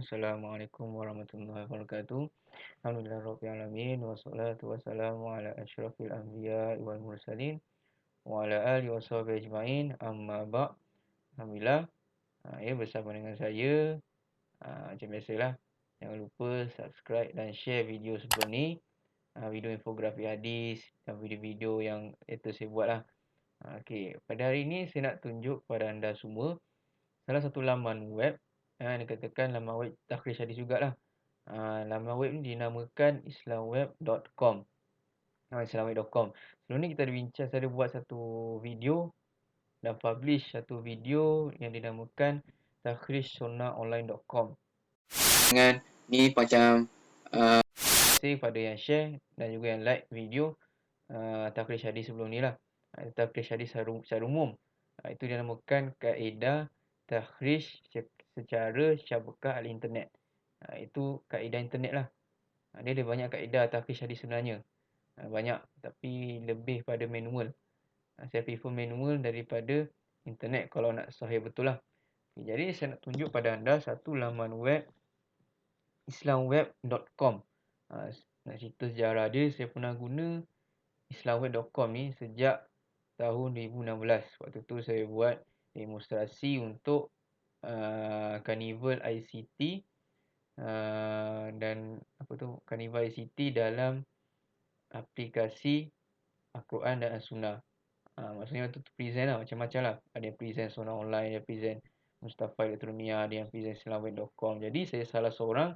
Assalamualaikum warahmatullahi wabarakatuh. Alhamdulillahirabbil alamin wassalatu wassalamu ala asyrafil anbiya'i wal mursalin wa ala alihi washabihi ajmain. Amma ba'. Alhamdulillah, ya bersama dengan saya, macam biasalah, jangan lupa subscribe dan share video sebelum ni, video infografi hadis dan video-video yang itu saya buat lah. Okey, pada hari ini saya nak tunjuk kepada anda semua salah satu laman web, dikatakan laman web takhris hadis jugalah. Laman web ni dinamakan islamweb.com. Islamweb.com. Sebelum ni kita ada bincang, saya ada buat satu video dan publish satu video yang dinamakan takhrissunnahonline.com. Dengan ni macam saya pada yang share dan juga yang like video takhris hadis sebelum ni lah. Takhris hadis secara umum. Itu dinamakan kaedah takhris secara syabakah al-internet. Itu kaedah internet lah. Dia ada banyak kaedah takhris hadis sebenarnya. Banyak, tapi lebih pada manual. Saya prefer manual daripada internet kalau nak sahih betul lah. Jadi saya nak tunjuk pada anda satu laman web, islamweb.com. Nak cerita sejarah dia, saya pernah guna islamweb.com ni sejak tahun 2016. Waktu tu saya buat demonstrasi untuk Carnival ICT dan Carnival ICT dalam aplikasi Al-Quran dan As-Sunnah. Maksudnya tu present lah, macam-macam lah. Ada yang present Sunnah Online, ada yang present Mustafa Elektronia, ada yang present islamweb.com. Jadi saya salah seorang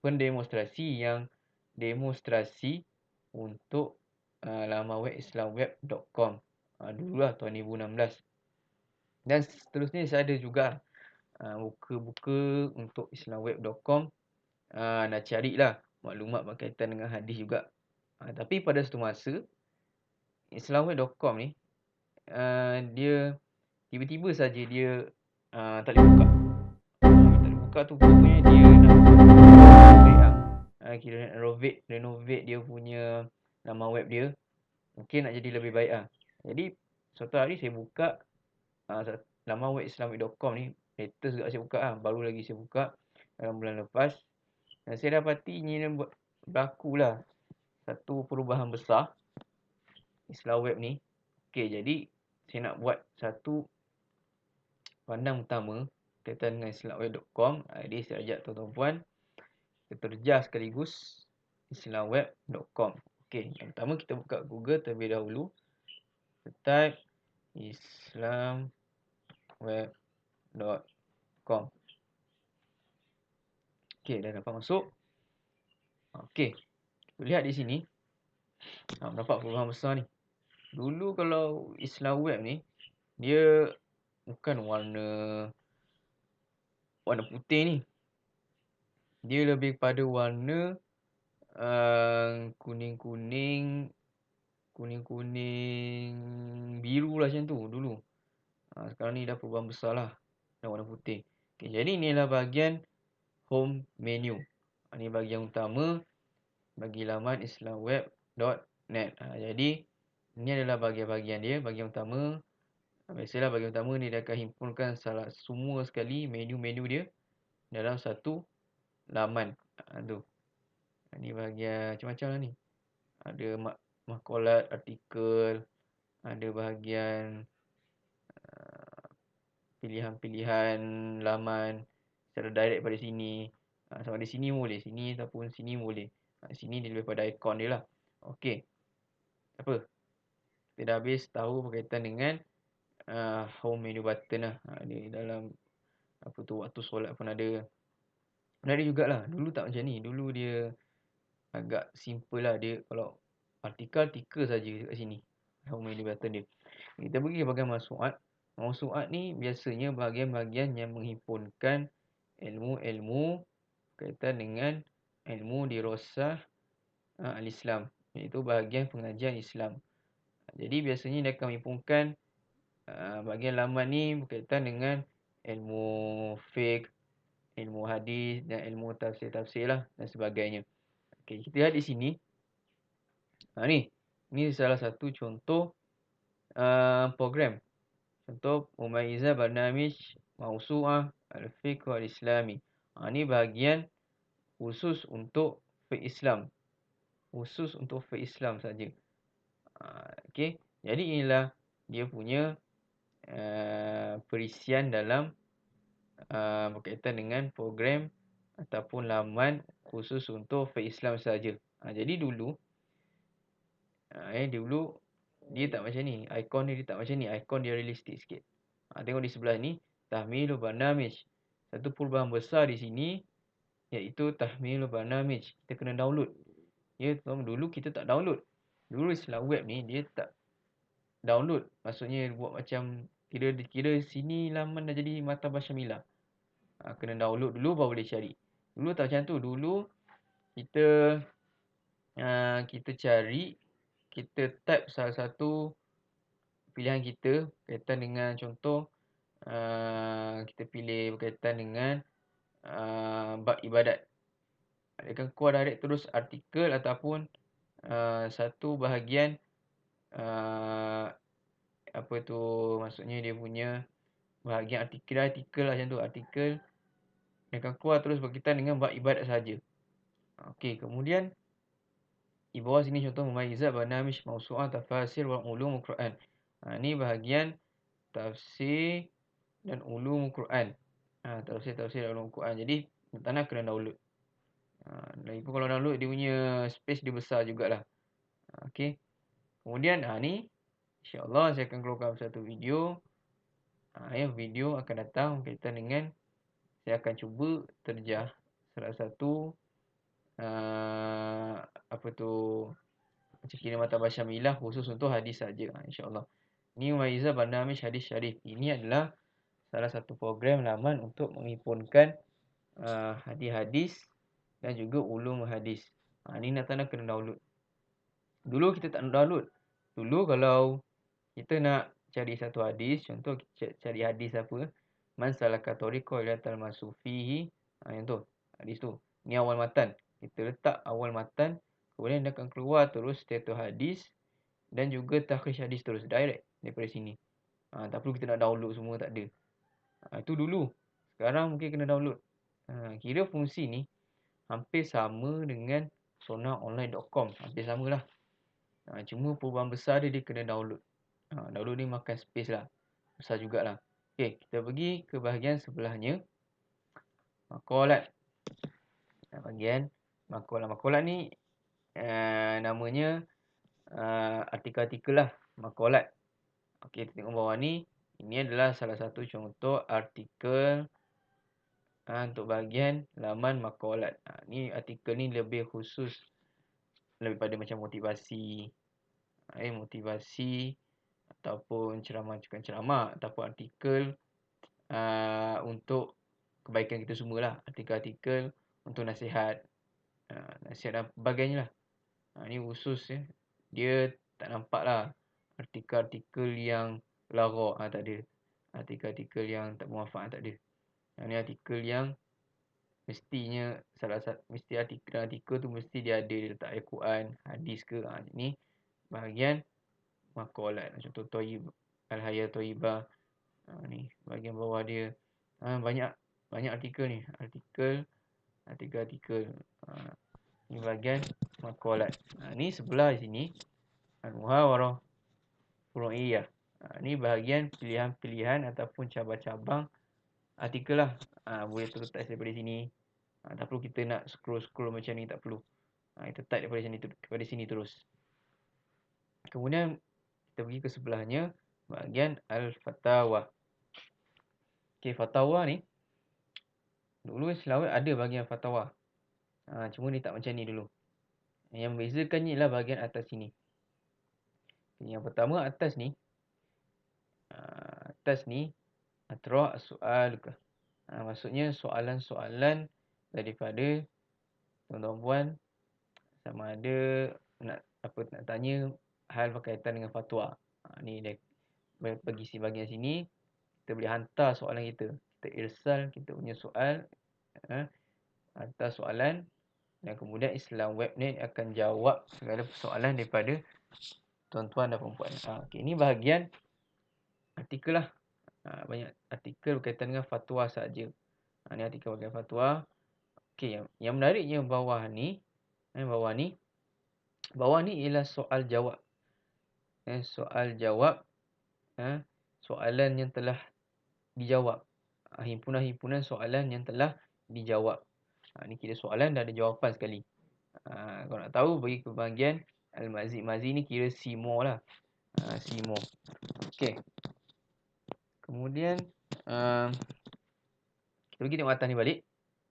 pendemonstrasi yang demonstrasi untuk laman web islamweb.com. Dululah tahun 2016. Dan seterusnya saya ada juga buka-buka untuk islamweb.com. Nak carilah maklumat berkaitan dengan hadis juga. Tapi pada satu masa islamweb.com ni dia tiba-tiba saja dia tak boleh buka. Tak boleh buka tu pokoknya dia nak kira nak renovate dia punya laman web dia. Mungkin nak jadi lebih baik lah. Jadi suatu hari saya buka laman web islamweb.com ni. Latest juga saya buka lah. Baru lagi saya buka dalam bulan lepas. Dan saya dapati ini berlaku lah satu perubahan besar Islam web ni. Okey, jadi saya nak buat satu pandang utama kaitan dengan islamweb.com. Jadi saya ajak tuan-tuan kita terjah sekaligus islamweb.com. Okey, yang pertama kita buka Google terlebih dahulu. Kita type islamweb.com. Okey, dah dapat masuk. Okey, kita lihat di sini. Nampak perubahan besar ni. Dulu kalau Islam web ni, dia bukan warna putih ni. Dia lebih pada warna kuning-kuning biru lah macam tu dulu. Sekarang ni dah perubahan besar lah. Dah warna putih. Okay, jadi inilah bahagian home menu. Ini bahagian utama bagi laman islamweb.net. Jadi ini adalah bahagian-bahagian dia. Bahagian utama, biasalah bahagian utama ni dia akan himpunkan semua sekali menu-menu dia dalam satu laman. Tu. Ini bahagian macam-macam lah ni. Ada makalat, artikel, ada bahagian pilihan-pilihan laman secara direct pada sini. Sama di sini boleh, sini ataupun sini boleh. Sini dia lebih pada ikon dia lah. Okey. Apa? Kita dah habis tahu berkaitan dengan home menu button lah. Dia dalam waktu solat pun ada. Ada jugalah. Dulu tak macam ni. Dulu dia agak simple lah. Dia kalau artikel saja kat sini. Home menu button dia. Kita pergi ke bahagian mawsu'at. Mawsu'at ni biasanya bahagian-bahagian yang menghimpunkan ilmu-ilmu berkaitan dengan ilmu dirasah al-Islam. Iaitu bahagian pengajian Islam. Jadi biasanya dia akan menghimpunkan bahagian laman ni berkaitan dengan ilmu fiqh, ilmu hadis dan ilmu tafsir-tafsir lah dan sebagainya. Okey, kita lihat di sini. Ni salah satu contoh program. Contoh Mumayyizah Barnamij Mawsu'ah Al-Fiqh Al-Islami. Ni bahagian khusus untuk fiqh Islam. Khusus untuk fiqh Islam saja. Okey. Jadi inilah dia punya perisian dalam berkaitan dengan program ataupun laman khusus untuk fiqh Islam saja. Jadi dulu dulu dia tak macam ni. Ikon dia tak macam ni. Ikon dia realistik sikit. Tengok di sebelah ni, tahmilu barnamij. Satu perubahan besar di sini iaitu tahmilu barnamij. Kita kena download. Ya, dulu kita tak download. Dulu Islam web ni dia tak download. Maksudnya buat macam kira sini laman dah jadi mata Basyamilah. Kena download dulu baru boleh cari. Dulu tak macam tu. Dulu kita kita cari, kita type salah satu pilihan kita berkaitan dengan contoh kita pilih berkaitan dengan bab ibadat. Dia akan keluar direct terus artikel ataupun satu bahagian apa tu maksudnya dia punya bahagian artikel lah macam tu. Artikel dia akan keluar terus berkaitan dengan bab ibadat saja. Okey, kemudian di bawah sini contoh mumayyizat barnamij mawsu'ah tafasir wa ulumul Quran. Ni bahagian tafsir dan ulumul Quran. Tafsir dan ulumul Quran. Jadi tak nak kena download. Lagipun kalau download dia punya space dia besar jugalah. Okey. Kemudian ni insya-Allah saya akan keluarkan satu video. Video akan datang berkaitan dengan saya akan cuba terjah salah satu apa tu macam kira mata Basyamilah khusus untuk hadis saja, insya-Allah. Ni Mumayyizah Barnamij Hadis Syarif. Ini adalah salah satu program laman untuk menghimpunkan hadis-hadis dan juga ulum hadis. Ni nak kena download. Dulu kita tak nak download. Dulu kalau kita nak cari satu hadis, contoh kita cari hadis apa? Man salaka tariqa ila talmasu fihi. Yang tu, hadis tu. Ni awal matan. Kita letak awal matan, kemudian dia akan keluar terus status hadis dan juga takhrij hadis terus direct daripada sini. Tak perlu kita nak download semua, tak ada. Itu dulu. Sekarang mungkin kena download. Kira fungsi ni hampir sama dengan sonaonline.com. Hampir samalah. Cuma perubahan besar dia kena download. Download ni makan space lah. Besar jugalah. Okey, kita pergi ke bahagian sebelahnya. Maqalat. Bahagian maqalat. Maqalat ni namanya artikel-artikel lah. Maqalat. Okey, kita tengok bawah ni. Ini adalah salah satu contoh artikel untuk bahagian laman maqalat. Ni artikel ni lebih khusus, lebih pada macam motivasi. Motivasi ataupun ceramah ataupun artikel untuk kebaikan kita semualah. Artikel-artikel untuk nasihat, nasihat dan sebagainya lah. Ni khusus ya. Dia tak nampak lah artikel-artikel yang lara, tak ada. Artikel-artikel yang tak bermanfaat, tak ada. Ni artikel yang mestinya mesti artikel tu mesti dia ada, dia letak Al-Quran, hadis ke. Ni bahagian maqalat. Contoh Thayyib Al-Hayat Thayyibah. Ni bahagian bawah dia. Banyak artikel ni. Artikel. Ni bahagian maqalat. Ni sebelah sini Al-Muhawarah Furu'iyah. Ni bahagian pilihan-pilihan ataupun cabang-cabang artikel lah. Boleh terus type daripada sini. Tak perlu kita nak scroll macam ni, tak perlu. Kita type daripada sini terus. Kemudian kita pergi ke sebelahnya bahagian Al-Fatawa. Okey, fatwa ni dulu Islam ada bahagian fatwa. Cuma ni tak macam ni dulu. Yang membezakannya ialah bahagian atas sini. Yang pertama atas ni atrah soal. Maksudnya soalan-soalan daripada tuan-tuan sama ada nak tanya hal berkaitan dengan fatwa. Ni dia bagi bahagian sini kita boleh hantar soalan kita. Kita irsal kita punya soal, hantar soalan dan kemudian Islam Webnet akan jawab segala persoalan daripada tuan-tuan dan puan-puan. Okey, ini bahagian artikel lah. Banyak artikel berkaitan dengan fatwa saja. Ni artikel bahagian fatwa. Okey, yang menariknya bawah ni ialah soal jawab. Soal jawab, soalan yang telah dijawab. Himpunan-himpunan soalan yang telah dijawab. Ni kira soalan dah ada jawapan sekali. Kalau nak tahu, pergi ke bahagian Al-Mazi ni kira see more lah. See more. Okey. Kemudian kita pergi tengok atas ni balik.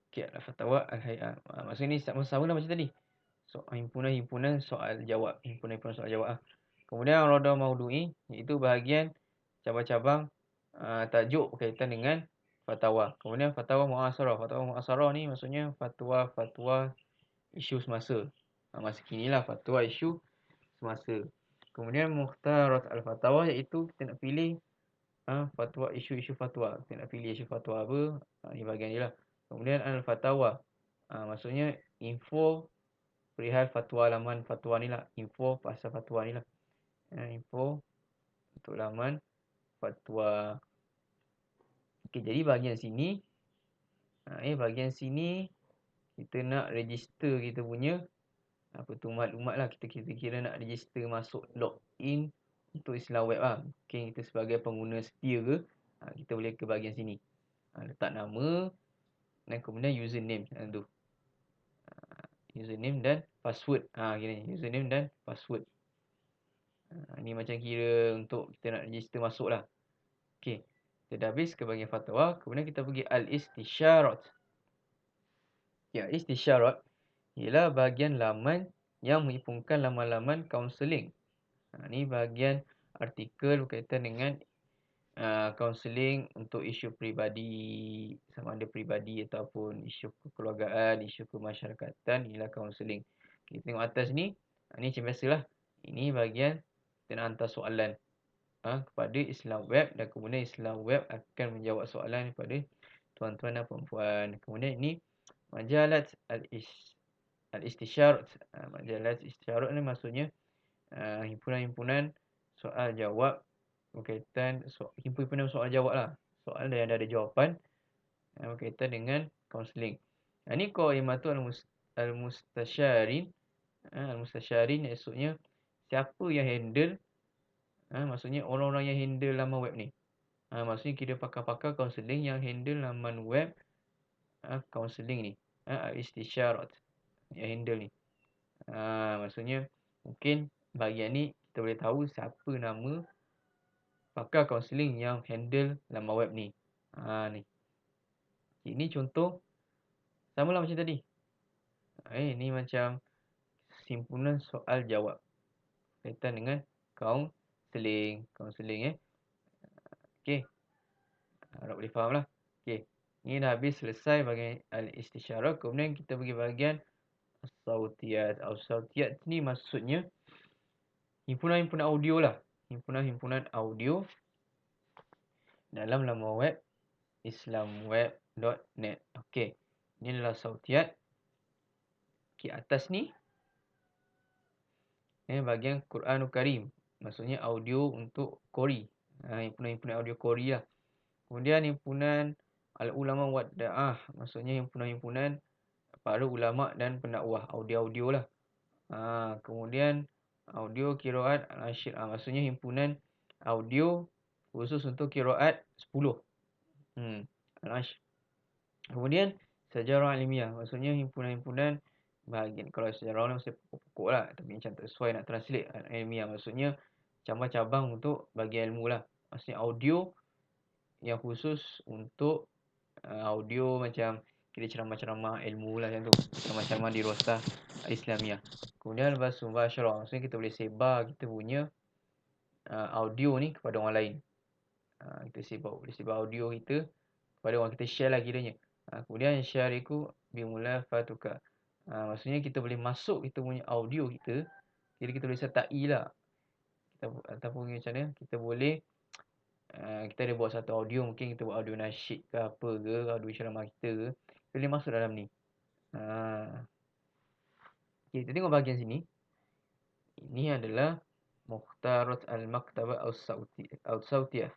Okey, Al-Fatawa Al-Hay'ah. Maksudnya ni sama-sama lah macam tadi. Himpunan-himpunan soal jawab. Himpunan-himpunan soal jawab. Kemudian Raudah Maudu'i, iaitu bahagian cabang-cabang tajuk berkaitan dengan fatwa. Kemudian Fatwa Mu'asarah. Fatwa Mu'asarah ni maksudnya fatwa-fatwa isu semasa. Masa kini lah fatwa isu semasa. Kemudian Mukhtarat Al-Fatawa, iaitu kita nak pilih fatwa, isu-isu fatwa. Kita nak pilih isu fatwa apa, ni bahagian ni lah. Kemudian Al-Fatawa, maksudnya info perihal fatwa, laman fatwa ni lah. Info pasal fatwa ni lah. Info untuk laman fatwa. Okey, jadi bahagian sini, bahagian sini kita nak register kita punya maklumat lah. Kita kira nak register masuk login untuk Islam Web lah. Mungkin kita sebagai pengguna setia ke, kita boleh ke bahagian sini. Letak nama dan kemudian username tu. Username dan password. Kira ni username dan password. Ni macam kira untuk kita nak register masuk lah. Okey. Kita dah habis ke bahagian fatwa. Kemudian kita pergi Al-Istisyarat. Ya, Istisyarat ialah bahagian laman yang menghimpunkan laman-laman kaunseling. Ni bahagian artikel berkaitan dengan kaunseling untuk isu peribadi, sama ada peribadi ataupun isu kekeluargaan, isu kemasyarakatan, ialah kaunseling. Kita tengok atas ni, ni macam biasalah. Ini bahagian kita nak hantar soalan kepada Islam Web, dan kemudian Islam Web akan menjawab soalan kepada tuan-tuan dan puan-puan. Kemudian ini majalat al-istisyarat. Majalat istisyarat ni maksudnya himpunan-himpunan soal jawab berkaitan himpunan soal jawab lah. Soalan yang dah ada jawapan berkaitan dengan kaunseling. Ini Qaimatu al-Mustasyarin. Al-Mustasyarin maksudnya siapa yang handle, maksudnya orang-orang yang handle laman web ni. Maksudnya kira pakar-pakar kaunseling yang handle laman web kaunseling ni. Istisyarat yang handle ni. Maksudnya mungkin bahagian ni kita boleh tahu siapa nama pakar kaunseling yang handle laman web ni. Ni. Ini contoh samalah macam tadi. Ini macam simpulan soal jawab kaitan dengan kaunseling. Okey. Harap boleh faham lah. Okey. Ni dah habis, selesai bahagian al-istisyarah. Kemudian kita pergi bahagian as-sautiyat. As-sautiyat ni maksudnya himpunan-himpunan audio lah. Himpunan-himpunan audio dalam laman web islamweb.net. Okey. Ini adalah sautiyat. Okey, atas ni bahagian Quranul Karim. Maksudnya audio untuk Qori. Himpunan-himpunan audio Qori lah. Kemudian himpunan al-ulama wa da'ah. Maksudnya himpunan-himpunan para ulama dan pendakwah. Audio-audio lah. Kemudian audio qiraat al-ashir. Maksudnya himpunan audio khusus untuk qiraat 10. Al-ashir. Kemudian sejarah ilmiah. Maksudnya himpunan-himpunan bahagian, kalau sejarah ni mesti pokok-pokok lah, tapi macam tak sesuai nak translate ilmiah. Maksudnya cabang-cabang untuk bahagian ilmu lah. Maksudnya audio yang khusus untuk audio macam kira ceramah-ceramah ilmu lah macam tu. Ceramah-ceramah di Rosah Islamiah. Kemudian lepas mubasyarah, maksudnya kita boleh sebar kita punya audio ni kepada orang lain. Kita boleh sebar audio kita kepada orang, kita share lah kiranya. Kemudian syariku bimulafatuka. Maksudnya kita boleh masuk kita punya audio kita, kira kita boleh sertai lah. Ataupun macam mana, kita boleh kita ada buat satu audio, mungkin kita buat audio nasyid ke apa ke, audio ceramah kita ke, kita boleh masuk dalam ni. Okay, kita tengok bahagian sini. Ini adalah Mukhtarat al-Maktabah al-Sautiyah.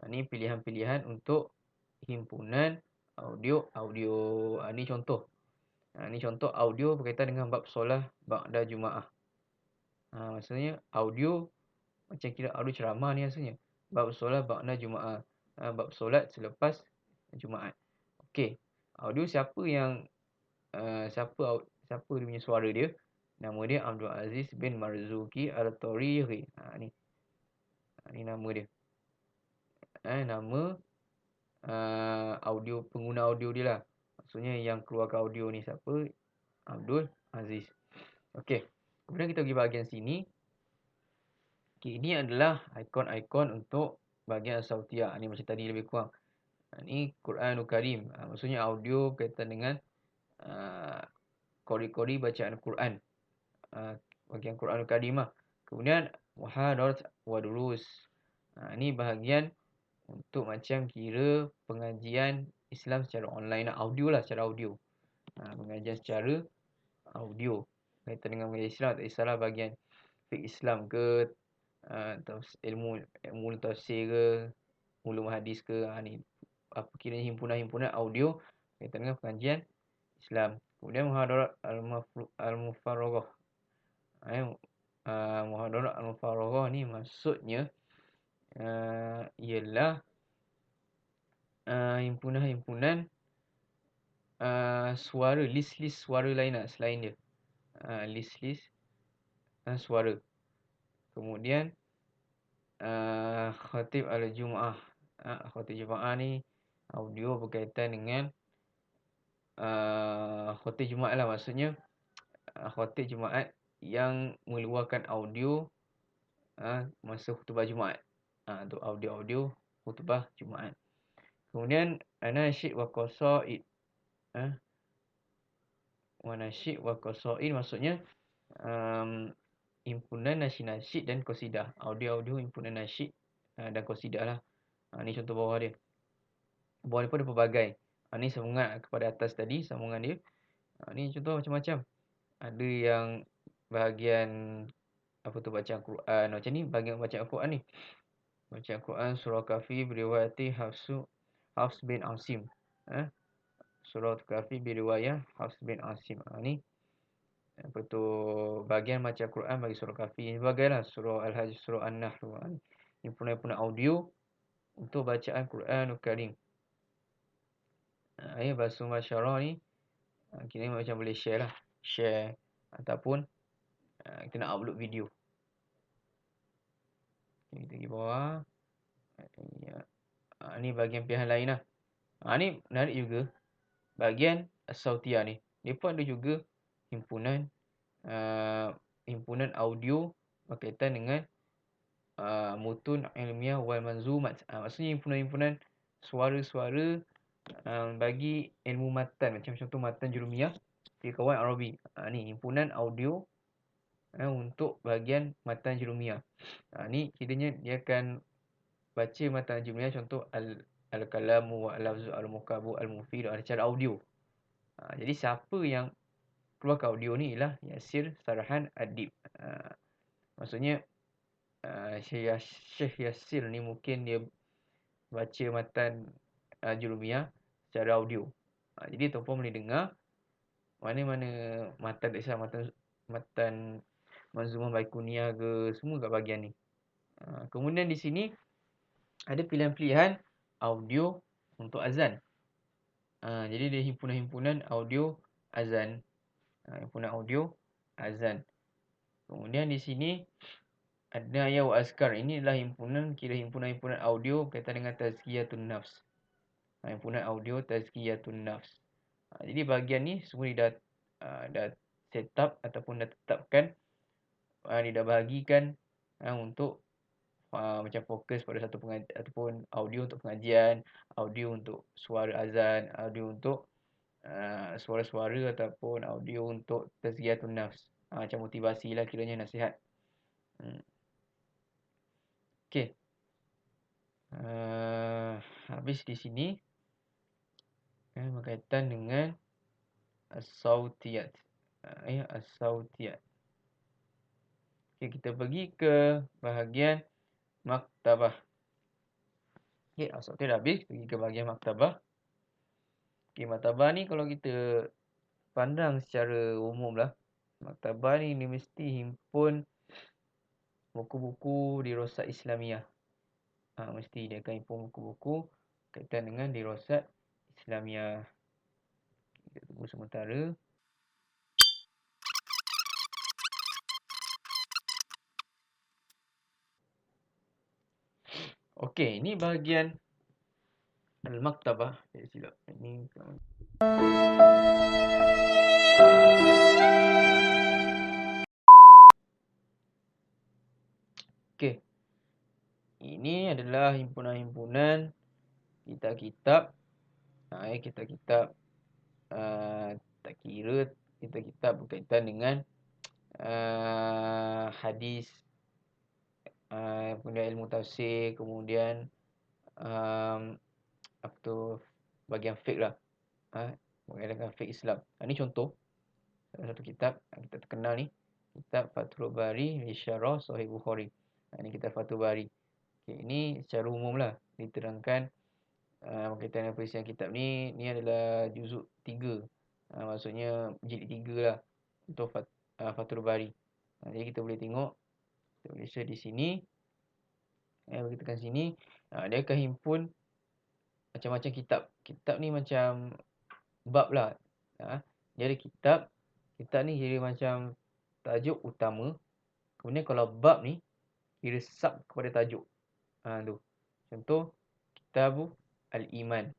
Ini pilihan-pilihan untuk himpunan audio. Ini contoh. Ni contoh audio berkaitan dengan bab solah ba'da Jumaah. Maksudnya audio macam kira audio ceramah ni rasanya. Bab solat ba'da Jumaat. Bab solat selepas Jumaat. Okey. Audio siapa yang siapa dia punya suara dia? Nama dia Abdul Aziz bin Marzuki Al-Tariqi. Ni nama dia. Nama audio pengguna audio dia lah. Maksudnya yang keluarkan audio ni siapa? Abdul Aziz. Okey. Kemudian kita pergi bahagian sini. Okay, ini adalah ikon-ikon untuk bahagian Sautiah. Ni macam tadi lebih kurang. Ni Quranul Karim. Maksudnya audio berkaitan dengan kori-kori bacaan Quran. Bahagian Quranul Karim lah. Kemudian Muhadarat wa Durus. Ni bahagian untuk macam kira pengajian Islam secara online lah. Audio lah, secara audio. Pengajian secara audio. Berkaitan dengan pengajian Islam. Tak kisahlah bahagian fiqh Islam ke, ilmu tafsir ke, ulum hadis ke, ni apa kiranya himpunan-himpunan audio berkaitan dengan pengajian Islam. Kemudian muhadarat al-mufarraghah. Muhadarat al-mufarraghah ni maksudnya ialah himpunan-himpunan suara, list-list suara lain lah selain dia. List-list suara. Kemudian Khatib al-Jum'ah. Khatib Jum'ah ni audio berkaitan dengan Khatib Jumaat lah. Maksudnya Khatib Jumaat yang mengeluarkan audio masa khutbah Jumaat. Untuk audio-audio khutbah Jumaat. Kemudian Nasyid wa Qasaid. Nasyid wa Qasaid maksudnya himpunan nasyid dan qasidah. Audio-audio himpunan nasyid dan qasidah lah. Ni contoh bawah dia. Bawah ni pun ada pelbagai. Ni sambungan kepada atas tadi, sambungan dia. Ni contoh macam-macam. Ada yang bahagian bacaan Quran. Macam ni bahagian bacaan Quran ni. Bacaan Quran surah Kahfi beriwayati Hafs bin Asim. Surah Kahfi beriwayat Hafs bin Asim. Ni bahagian macam Quran bagi surah Kahfi. Sebagailah surah Al-Hajj, surah An-Nahl. Himpunan-himpunan audio untuk bacaan Quranul Karim. Bahasa masyarah ni kira macam boleh share lah. Share ataupun kita nak upload video. Kita pergi bawah. Ni bahagian pilihan lain lah. Ni menarik juga. Bahagian Sautiah ni. Mereka ada juga himpunan audio berkaitan dengan mutun ilmiah wal manzumat. Maksudnya himpunan-himpunan suara-suara bagi ilmu matan. Macam contoh matan jurumiyah di kawan Arabi. Ni himpunan audio untuk bahagian matan jurumiyah. Ni kiranya dia akan baca matan jurumiyah, contoh al-kalamu wa al-lafzu al-mukabu al-mufid secara audio. Jadi siapa yang keluarkan audio ni ialah Yasir Sarhan Adib. Maksudnya Syekh Yasir ni mungkin dia baca matan jurumiyah secara audio. Jadi tuan-puan boleh dengar mana-mana matan tak kisah, matan Manzumah Baikuniyah ke, semua kat bahagian ni. Kemudian di sini ada pilihan-pilihan audio untuk azan. Jadi dia himpunan-himpunan audio azan. Himpunan audio azan. Kemudian di sini ada Adnaya wa Azkar. Ini adalah himpunan audio berkaitan dengan Tazkiyatun Nafs. Himpunan audio Tazkiyatun Nafs. Jadi bahagian ni semua dia dah set up ataupun dah tetapkan. Dia dah bahagikan untuk macam fokus pada satu pengajian ataupun audio untuk pengajian, audio untuk suara azan, audio untuk suara-suara ataupun audio untuk Tazkiyatun Nafs. Macam motivasi lah kiranya, nasihat. Okey. Habis di sini berkaitan dengan as-sautiyat. As-sautiyat. Okey, kita pergi ke bahagian maktabah. Okey, as-sautiyat dah habis, pergi ke bahagian maktabah. Okey, maktabah ni kalau kita pandang secara umum lah, maktabah ni dia mesti himpun buku-buku dirosat Islamiah. Mesti dia akan himpun buku-buku kaitan dengan dirosat Islamiah. Kita tunggu sementara. Okey, ini bahagian Al-Maktabah. Silap. Ini okey. Ini adalah himpunan-himpunan kitab-kitab. Kitab-kitab tak kira kitab-kitab berkaitan dengan hadis, kemudian ilmu tafsir, kemudian apa tu, bahagian fiqh lah. Berkaitan dengan fiqh Islam. Ini contoh salah satu kitab kita terkenal ni, kitab Fathul Bari li Syarah Sahih Bukhari. Ini kitab Fathul Bari. Okay, ini secara umum lah diterangkan berkaitan dengan perisian kitab ni. Ni adalah juzuk 3. Maksudnya jilid 3 lah untuk Fathul Bari. Jadi kita boleh tengok, kita boleh share di sini. Bagi tekan sini, dia akan himpun macam-macam kitab. Kitab ni macam bab lah. Dia ada kitab. Kitab ni kira macam tajuk utama. Kemudian kalau bab ni kira sub kepada tajuk. Tu. Contoh Kitab Al-Iman.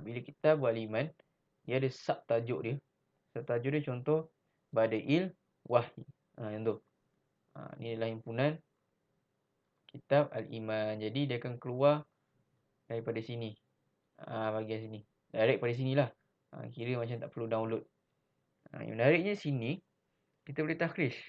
Bila Kitab Al-Iman, dia ada sub tajuk dia. Sub tajuk dia contoh Bada'il Wahyi. Yang tu. Ni adalah himpunan Kitab Al-Iman. Jadi dia akan keluar daripada sini. Bahagian sini. Direct pada sinilah. Kira macam tak perlu download. Yang menariknya sini, kita boleh takhrish.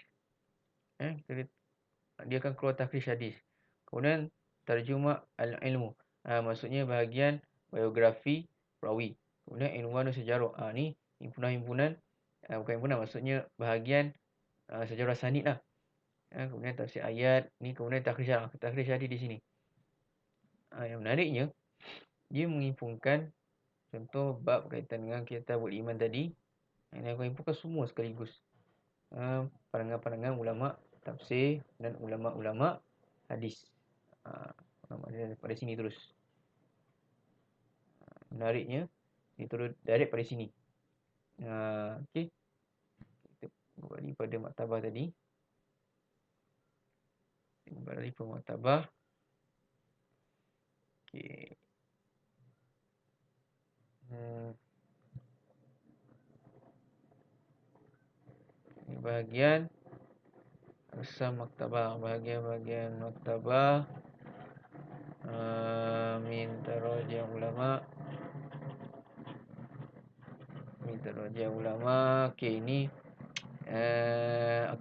Dia akan keluar takhrish hadis. Kemudian Tarjumah Al-Ilmu. Maksudnya bahagian biografi perawi. Kemudian Inwanu Sejarah. Ni himpunan-himpunan. Bukan himpunan, maksudnya bahagian sejarah sanid lah. Kemudian tafsir ayat. Ni kemudian takhrish hadis di sini. Yang menariknya, dia menghimpunkan contoh bab berkaitan dengan Kitabul Iman tadi. Ini aku himpunkan semua sekaligus. Pandangan-pandangan ulama' tafsir dan ulama' hadis. Pada sini terus. Menariknya, dia turun direct pada sini. Okey. Kita kembali pada maktabah tadi. Kembali pada maktabah. Okey. Ini bahagian Asam maktabah. Bahagian-bahagian maktabah. Min taraji' ulama'. Okey, ini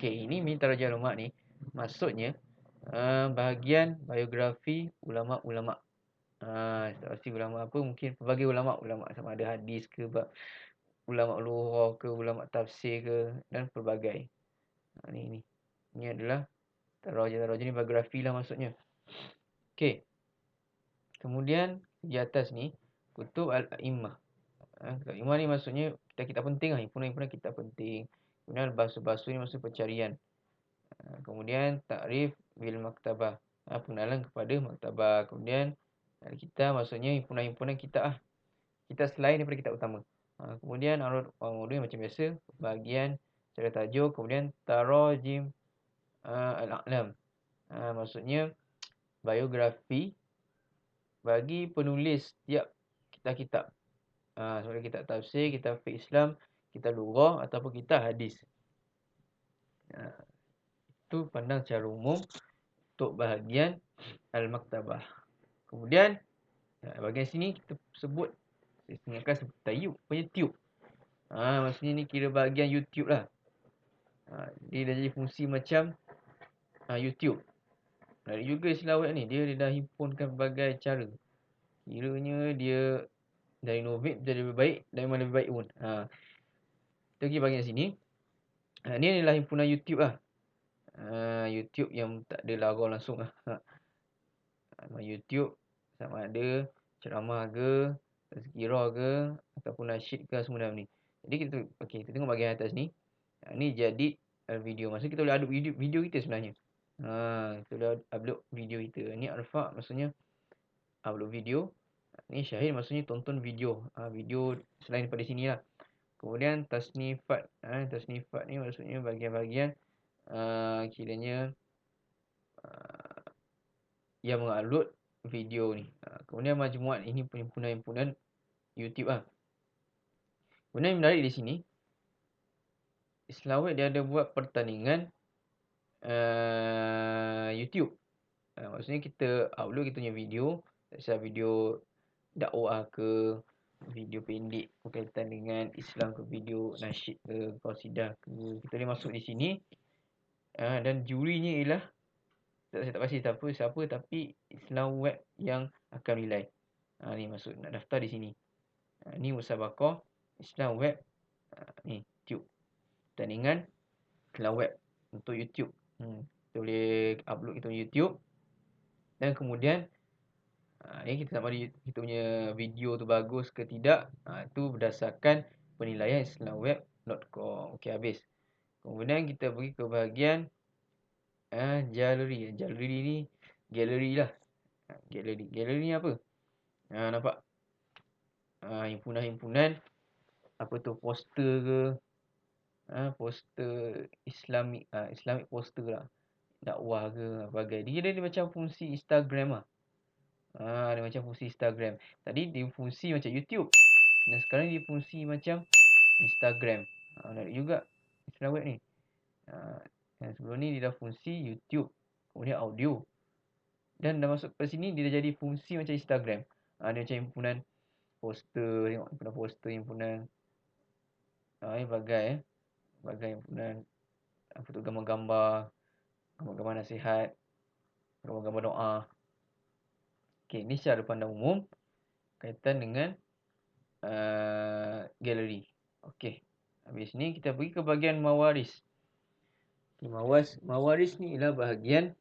ini min taraji' ulama' ni maksudnya bahagian biografi ulama'-ulama'. Pasti ulama' apa, mungkin pelbagai ulama' sama ada hadis ke, ulama' lughah ke, ulama' tafsir ke, dan pelbagai. Ini adalah taraji' ni biografi lah maksudnya. Okey. Kemudian di atas ni Kutub Al-A'immah. Kutub Al-A'immah ni maksudnya kitab-kitab penting lah, himpunan-himpunan kitab penting. Kemudian bahasa-bahasa ni maksud pencarian. Kemudian Ta'rif bil Maktabah. Pengenalan kepada maktabah. Kemudian kita maksudnya himpunan-himpunan kitab lah. Kitab selain daripada kitab utama. Kemudian Al-Mawdu' macam biasa, bahagian cara tajuk. Kemudian Tarajim Al-A'lam. Maksudnya biografi bagi penulis tiap kitab-kitab. Seperti kitab tafsir, kitab fiqh Islam, kitab lughah ataupun kitab hadis. Itu pandang secara umum untuk bahagian Al-Maktabah. Kemudian bahagian sini kita sebut, saya ingatkan seperti YouTube. Maksudnya ni kira bahagian YouTube lah. Dia dah jadi fungsi macam YouTube. Menarik juga istilah web ni. Dia dah himpunkan berbagai cara. Kiranya dia dah innovate, jadi lebih baik. Dan memang lebih baik pun. Kita pergi bahagian sini. Ni adalah himpunan YouTube lah. YouTube yang tak ada logo langsung lah. YouTube sama ada ceramah ke, tazkirah ke, ataupun nasyid ke, semua dalam ni. Jadi kita tengok bahagian atas ni. Ni jadi video. Maksudnya kita boleh upload video kita sebenarnya. Kita boleh upload video kita. Ni arfak maksudnya upload video. Ni syahid maksudnya tonton video. Video selain daripada sini lah. Kemudian tasnifat. Tasnifat ni maksudnya bahagian-bahagian kiranya yang mengupload video ni. Kemudian majmuat ini himpunan YouTube lah. Kemudian yang menarik di sini, Islamweb dia ada buat pertandingan YouTube. Maksudnya kita upload kita punya video, misal video dakwah ke, video pendek berkaitan dengan Islam ke, video nasyid ke, qasidah ke. Kita boleh masuk di sini. Dan jurinya ialah saya tak pasti siapa tapi Islamweb yang akan nilai. Ni masuk nak daftar di sini. Ni musabaqah Islamweb ni YouTube. Pertandingan Islamweb untuk YouTube. Kita boleh upload kita punya YouTube. Dan kemudian ni kita sama ada kita punya video tu bagus ke tidak. Itu berdasarkan penilaian islamweb.com. Okey, habis. Kemudian kita pergi ke bahagian galeri. Galeri ni galeri lah. Galeri ni apa? Nampak? Himpunan-himpunan apa tu, poster ke, poster Islamic poster lah, dakwah ke bagai. Dia macam fungsi Instagram lah. Dia macam fungsi Instagram. Tadi dia fungsi macam YouTube, dan sekarang dia fungsi macam Instagram. Menarik juga Islamweb ni. Dan sebelum ni dia dah fungsi YouTube, kemudian audio, dan dah masuk ke sini dia dah jadi fungsi macam Instagram. Dia macam himpunan poster. Tengok himpunan poster, himpunan ni bagai himpunan apa tu, gambar-gambar nasihat, gambar-gambar doa. Okey, ni secara pandang umum kaitan dengan galeri. Okey, habis ni kita pergi ke bahagian mawaris. Mawaris ni ialah bahagian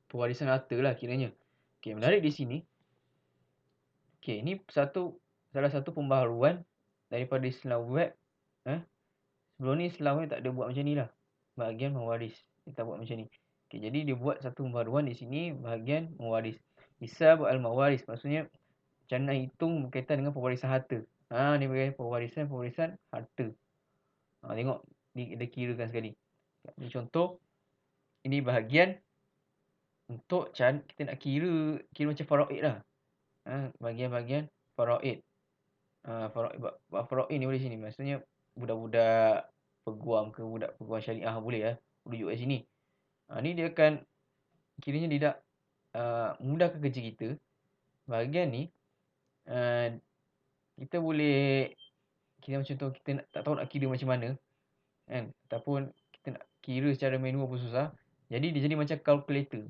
pewarisan harta lah kiranya. Okey, menarik di sini. Okey, ni salah satu pembaharuan daripada Islamweb. Sebelum ni Islamweb tak ada buat macam ni lah. Bahagian mewaris dia tak buat macam ni. Okey, jadi dia buat satu pembaharuan di sini bahagian mewaris. Hisab al-mawaris, maksudnya macam nak hitung berkaitan dengan pewarisan harta. Ni bahagian pewarisan harta. Tengok dia kirakan sekali. Ini contoh, ini bahagian untuk kita nak kira macam faraid lah. Bahagian-bahagian faraid. Faraid ni boleh sini. Maksudnya budak-budak peguam ke, budak peguam syariah boleh lah rujuk kat sini. Ni dia akan kiranya dia dah mudahkan kerja kita. Bahagian ni kita boleh kira macam tu, kita tak tahu nak kira macam mana kan, ataupun kita nak kira secara manual pun susah. Jadi dia jadi macam calculator.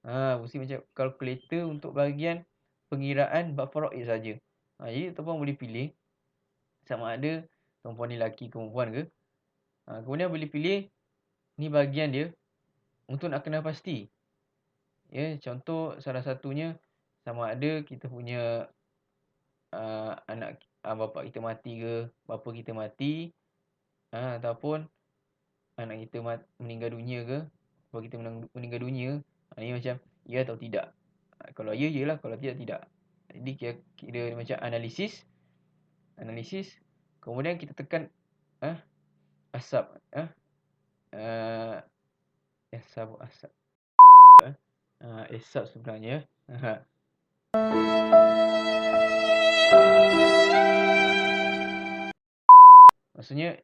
Mesti macam calculator untuk bahagian pengiraan bab faraid saja. Jadi tuan-puan boleh pilih sama ada tuan-puan ni lelaki ke perempuan ke. Kemudian boleh pilih ni bahagian dia untuk nak kenal pasti. Ya, contoh salah satunya sama ada kita punya anak bapa kita mati ke, bapa kita mati, ataupun anak kita meninggal dunia ke, bapa kita meninggal dunia. Ni macam ya atau tidak. Kalau ya, yalah. Kalau tidak, tidak. Jadi kira macam analisis. Kemudian kita tekan asap. Asap sebenarnya. Maksudnya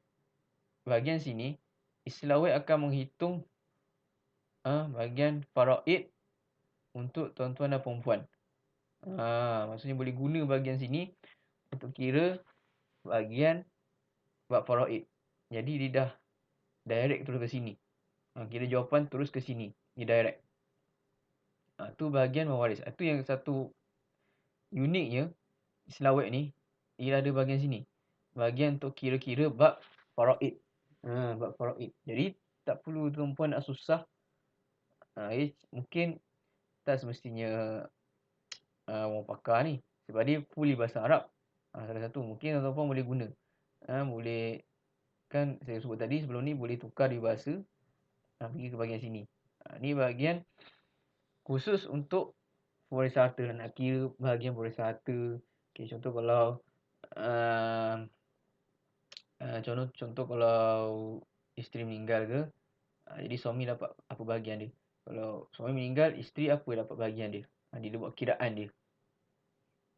bahagian sini Islamweb akan menghitung bahagian faraid untuk tuan-tuan dan perempuan. Maksudnya boleh guna bahagian sini untuk kira bahagian bab faraid. Jadi dia dah direct terus ke sini. Kira jawapan terus ke sini. Dia direct. Tu bahagian mewaris. Itu yang satu uniknya Islamweb ni. Ia ada bahagian sini. Bahagian untuk kira-kira bab faraid. Bab faraid. Jadi tak perlu tuan-puan nak susah. Mungkin tak semestinya orang pakar ni. Sebab dia fully bahasa Arab. Salah satu mungkin tuan-tuan boleh guna. Boleh, kan saya sebut tadi sebelum ni, boleh tukar di bahasa, pergi ke bahagian sini. Ni bahagian khusus untuk pewaris harta, nak kira bahagian pewaris harta. Okay, contoh kalau contoh kalau isteri meninggal ke, jadi suami dapat apa bahagian dia. Kalau suami meninggal, isteri apa dapat bahagian dia. Dia buat kiraan dia.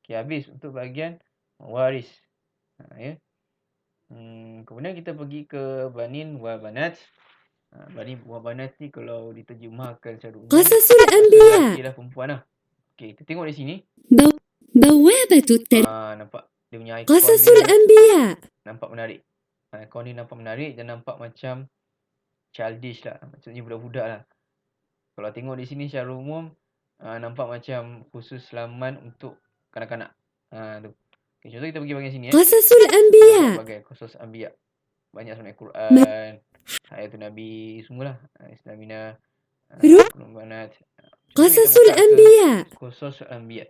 Okay, habis untuk bahagian waris. Ya. Kemudian kita pergi ke banin wa banat. Banin wa banat ni kalau diterjemahkan secara umum, قصص الأنبياء. lelaki lah, perempuan lah. Okay, kita tengok di sini. بوابة Nampak dia punya ikon قصص dia الأنبياء. nampak menarik. Ikon dia nampak menarik dan nampak macam childish lah, maksudnya budak-budak lah. Kalau tengok di sini secara umum, nampak macam khusus laman untuk kanak-kanak. Tu. Okay, contoh kita pergi bahagian sini. قصص الأنبياء. Sebagai khusus anbiya. Banyak sangat Quran, Hayatul Nabi, semualah. Islamina, Banat. قصص الأنبياء. Khusus anbiya.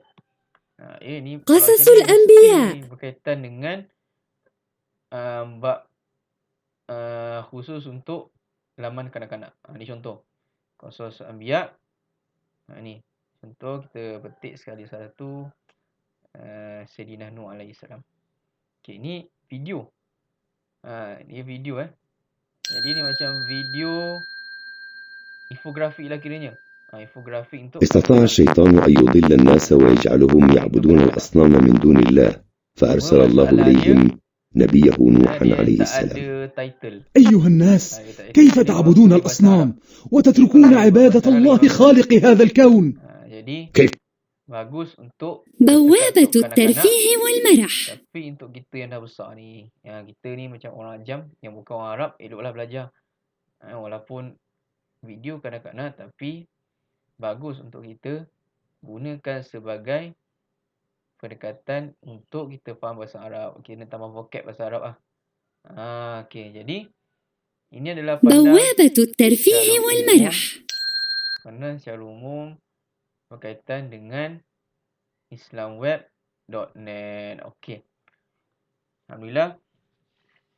Ni قصص kalau الأنبياء. mesti berkaitan dengan bab khusus untuk laman kanak-kanak. Ni contoh. Khusus anbiya. Ni contoh, kita petik sekali satu. Sayyidina Nuh alaihi salam. Okay, ni video. Ni video Jadi ni macam video infografik lah kiranya. Infografik untuk استطاع الشيطان أن يضل الناس ويجعلهم يعبدون الأصنام من دون الله فأرسل الله إليهم نبيه نوحا عليه السلام. أيها الناس، كيف تعبدون الأصنام وتتركون عبادة الله خالق هذا الكون؟ كيف؟ Bagus untuk بوابة الترفيه والمرح. Tapi untuk kita yang dah besar ni, kita ni macam orang ajam yang bukan orang Arab, eloklah belajar. Walaupun video kanak-kanak, tapi bagus untuk kita gunakan sebagai pendekatan untuk kita faham bahasa Arab. Kita tambah vocab bahasa Arab lah. Okay, jadi ini adalah بوابة الترفيه والمرح. Pandang secara umum berkaitan dengan islamweb.net. Okey. Alhamdulillah.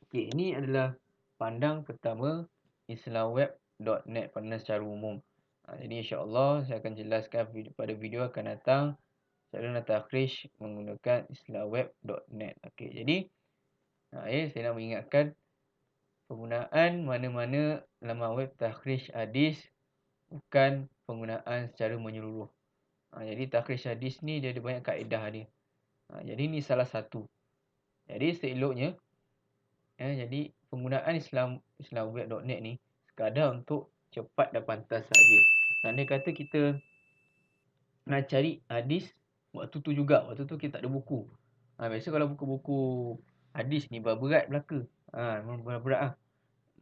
Okey, ini adalah pandang pertama islamweb.net, pandang secara umum. Jadi insya-Allah saya akan jelaskan pada video akan datang cara nak takhrij menggunakan islamweb.net. Okey, jadi saya nak mengingatkan penggunaan mana-mana laman web takhrij hadis bukan penggunaan secara menyeluruh. Jadi takhrij hadis ni dia ada banyak kaedah dia. Jadi ni salah satu. Jadi seeloknya jadi penggunaan islamweb.net ni sekadar untuk cepat dan pantas saja. Andai kata kita nak cari hadis waktu tu juga, waktu tu kita tak ada buku. Biasa kalau buku-buku hadis ni berat belaka. Memang berat-berat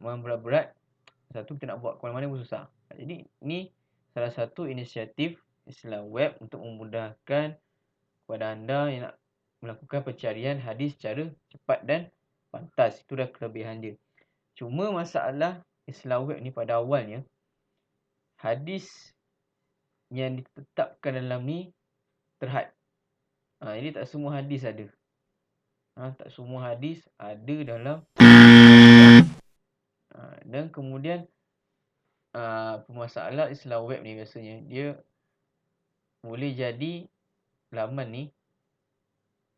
Memang berat-berat. Satu kita nak buat ke mana-mana pun susah. Jadi ni salah satu inisiatif Islam Web untuk memudahkan kepada anda yang nak melakukan pencarian hadis secara cepat dan pantas. Itu dah kelebihan dia. Cuma masalah Islam Web ni pada awalnya, hadis yang ditetapkan dalam ni terhad. Jadi tak semua hadis ada. Tak semua hadis ada dalam dan kemudian masalah Islam Web ni biasanya dia boleh jadi laman ni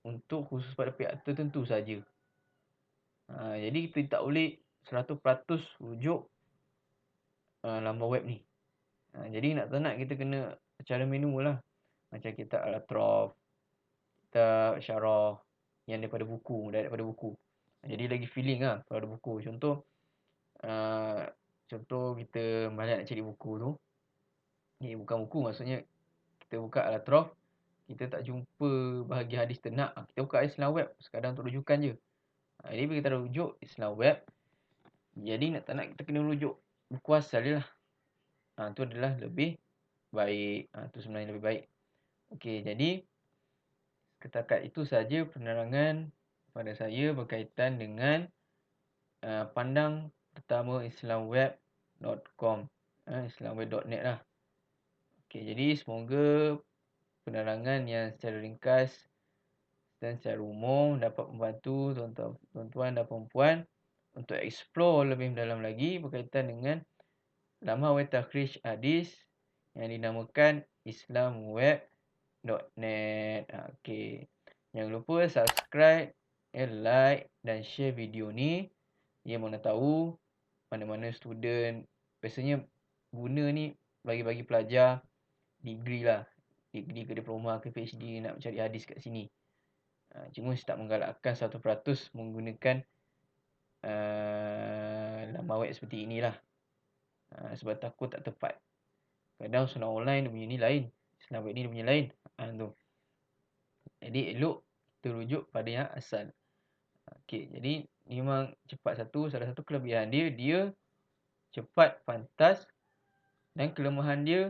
untuk khusus pada pihak tertentu saja. Jadi kita tak boleh 100% rujuk laman web ni. Jadi nak kita kena secara manual lah. Macam kita Al-Atraf, kita Syarah yang daripada buku, Jadi lagi feeling lah kalau ada buku. Contoh kita banyak nak cari buku tu. Ni bukan buku, maksudnya kita buka Al-Atraf, kita tak jumpa bahagian hadis ternak, kita buka Islam Web sekadar untuk rujukan je. Jadi bila kita rujuk Islam Web, jadi nak tak nak kita kena rujuk buku asal je lah. Tu adalah lebih baik. Tu sebenarnya lebih baik. Okey, jadi setakat itu saja penerangan pada saya berkaitan dengan pandang pertama islamweb.com, islamweb.net lah. Okey, jadi semoga penerangan yang secara ringkas dan secara umum dapat membantu tuan-tuan dan puan-puan untuk explore lebih mendalam lagi berkaitan dengan laman web takhrij hadis yang dinamakan islamweb.net. Okey. Jangan lupa subscribe, like dan share video ni. Dia mana tahu mana-mana student biasanya guna ni bagi pelajar degree lah. Degree ke diploma ke PhD nak mencari hadis kat sini. Cuma saya tak menggalakkan 100% menggunakan laman web seperti inilah. Sebab takut tak tepat. Kadang sunnah online dia punya ni lain. Islam web ni dia punya lain. Tu. Jadi elok kita rujuk pada yang asal. Okey, jadi memang cepat salah satu kelebihan dia cepat, pantas, dan kelemahan dia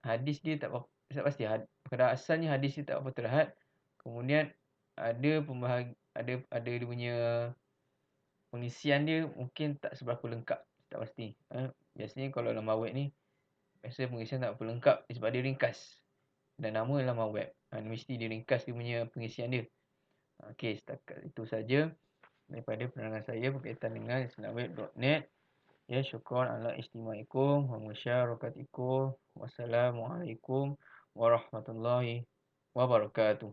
hadis dia tak pasti. Pada asalnya hadis dia tak apa terhad. Kemudian ada dia punya pengisian dia mungkin tak seberapa lengkap, tak pasti. Biasanya kalau laman web ni biasa pengisian tak apa lengkap sebab dia ringkas. Dan nama laman web. Mesti dia ringkas dia punya pengisian dia. Okey, setakat itu saja daripada penerangan saya berkaitan dengan islamweb.net. Ya, syukran ala istimaikum wa musyarakatikum. Wassalamualaikum warahmatullahi wabarakatuh.